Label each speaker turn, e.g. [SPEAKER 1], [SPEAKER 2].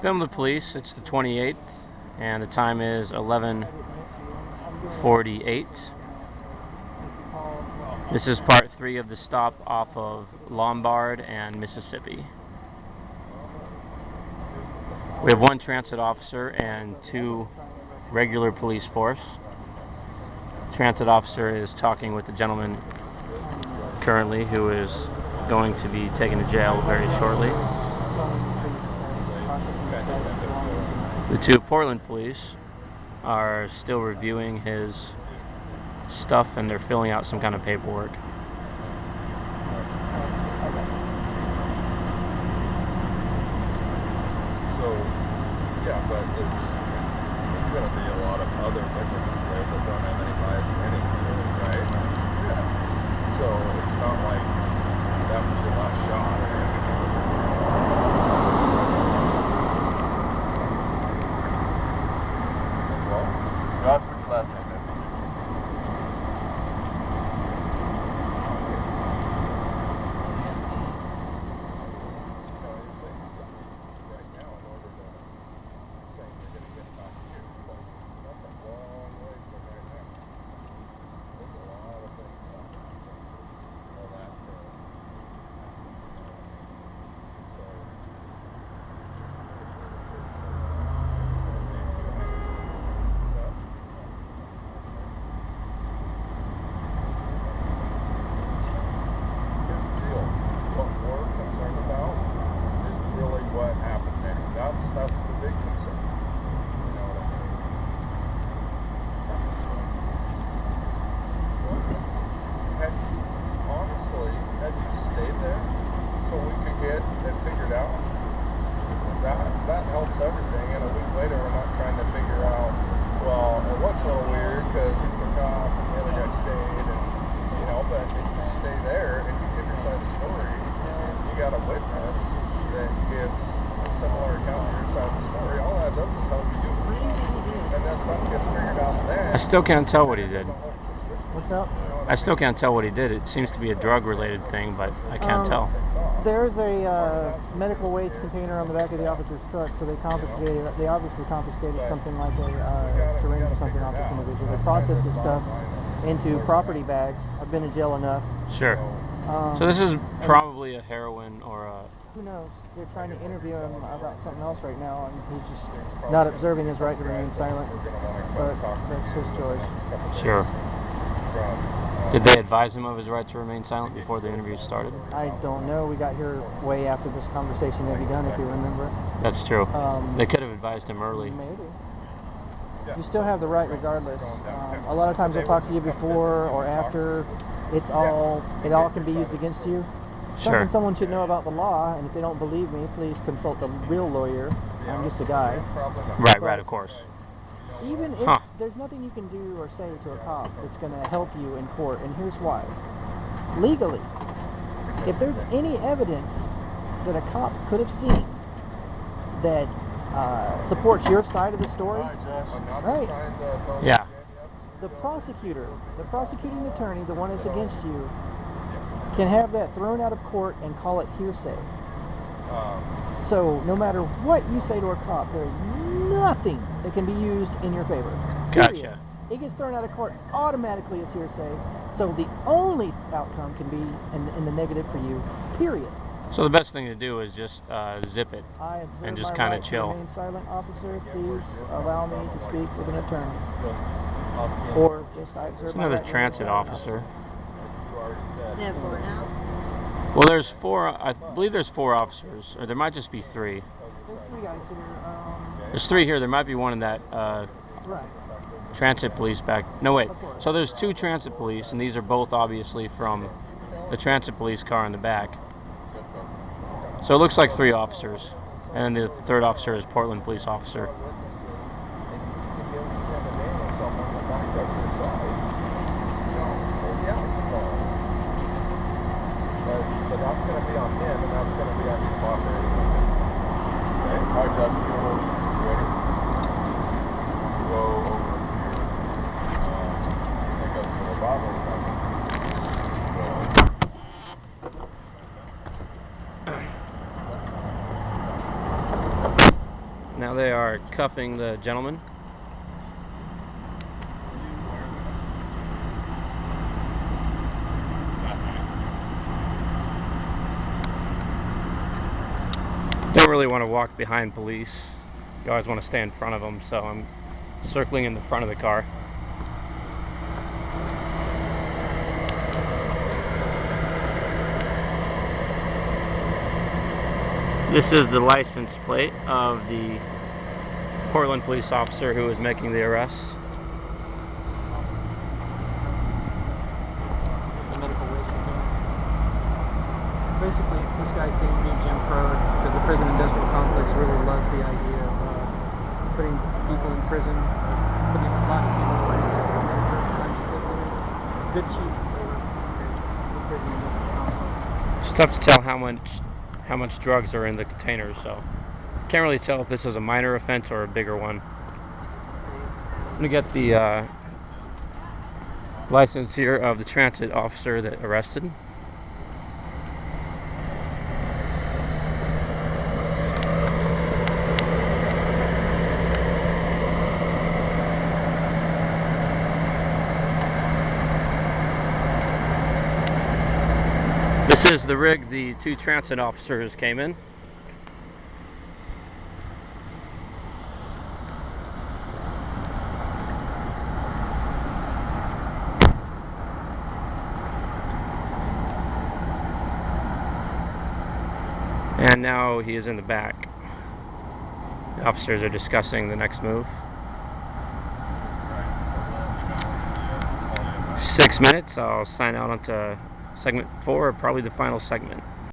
[SPEAKER 1] Film the police. It's the 28th, and the time is 11:48. This is part 3 of the stop off of Lombard and Mississippi. We have 1 transit officer and 2 regular police force. Transit officer is talking with the gentleman currently who is going to be taken to jail very shortly. The 2 Portland police are still reviewing his stuff, and they're filling out some kind of paperwork.
[SPEAKER 2] So, yeah, but there's going to be a lot of other witnesses there that don't have any bias in anything, right? Yeah. So it's not like that was your last shot. Well, Josh, what's your last name, man? That's the big concern. You know what I mean? Had you stayed there so we could get it figured out, that helps everything. And a week later, we're not trying to figure out, well, it looks a little weird because he took off and the other guy stayed, and but if you stay there and you give your side of the story, you got a witness that gives a similar account to your side of the story. All that does is help you, and that stuff gets figured out then.
[SPEAKER 1] I still can't tell what he did.
[SPEAKER 3] What's up?
[SPEAKER 1] I still can't tell what he did. It seems to be a drug-related thing, but I can't tell.
[SPEAKER 3] There's a medical waste container on the back of the officer's truck, so they obviously confiscated something like a syringe or something off this individual. They processed his stuff into property bags. I've been in jail enough.
[SPEAKER 1] Sure. So this is probably a heroin or a...
[SPEAKER 3] Who knows? They're trying to interview him about something else right now, and he's just not observing his right to remain silent. But that's his choice.
[SPEAKER 1] Sure. Did they advise him of his right to remain silent before the interview started?
[SPEAKER 3] I don't know. We got here way after this conversation had begun, if you remember.
[SPEAKER 1] That's true. They could have advised him early.
[SPEAKER 3] Maybe. You still have the right regardless. A lot of times they'll talk to you before or after. It all can be used against you.
[SPEAKER 1] Sure.
[SPEAKER 3] Something someone should know about the law, and if they don't believe me, please consult a real lawyer. I'm just a guy.
[SPEAKER 1] Right, of course.
[SPEAKER 3] Even if there's nothing you can do or say to a cop that's going to help you in court, and here's why. Legally, if there's any evidence that a cop could have seen that supports your side of the story, right?
[SPEAKER 1] Yeah.
[SPEAKER 3] The prosecuting attorney, the one that's against you, can have that thrown out of court and call it hearsay. So no matter what you say to a cop, there is nothing that can be used in your favor.
[SPEAKER 1] Gotcha.
[SPEAKER 3] It gets thrown out of court automatically as hearsay. So the only outcome can be in the negative for you, period.
[SPEAKER 1] So the best thing to do is just zip it and just kind of chill.
[SPEAKER 3] Remain silent, officer. Please allow me to speak with an attorney. Or just I observe
[SPEAKER 1] There's another transit officer.
[SPEAKER 4] They have 4 now?
[SPEAKER 1] Well, there's 4. I believe there's 4 officers, or there might just be 3.
[SPEAKER 3] There's 3 guys here.
[SPEAKER 1] There's 3 here. There might be one in that
[SPEAKER 3] Right.
[SPEAKER 1] transit police back. No, wait. So there's 2 transit police, and these are both obviously from the transit police car in the back. So it looks like 3 officers, and the 3rd officer is Portland police officer.
[SPEAKER 2] But that's going to be on him, and that's going to be on you cooperating with him. Okay? All right, Justin, you ready? Go over here. Take us to the bottom.
[SPEAKER 1] Now they are cuffing the gentleman. Don't really want to walk behind police. You always want to stay in front of them, so I'm circling in the front of the car. This is the license plate of the Portland police officer who was making the arrest.
[SPEAKER 3] It's a medical waste container. Basically, this guy's getting being Jim Crow because the prison industrial complex really loves the idea of putting people in prison, putting a lot of people away, and then good cheap for the prison industrial complex.
[SPEAKER 1] It's tough to tell how much drugs are in the container, so can't really tell if this is a minor offense or a bigger one. I'm gonna get the license here of the transit officer that arrested. This is the rig the two transit officers came in. And now he is in the back. The officers are discussing the next move. 6 minutes, I'll sign out onto segment 4, probably the final segment.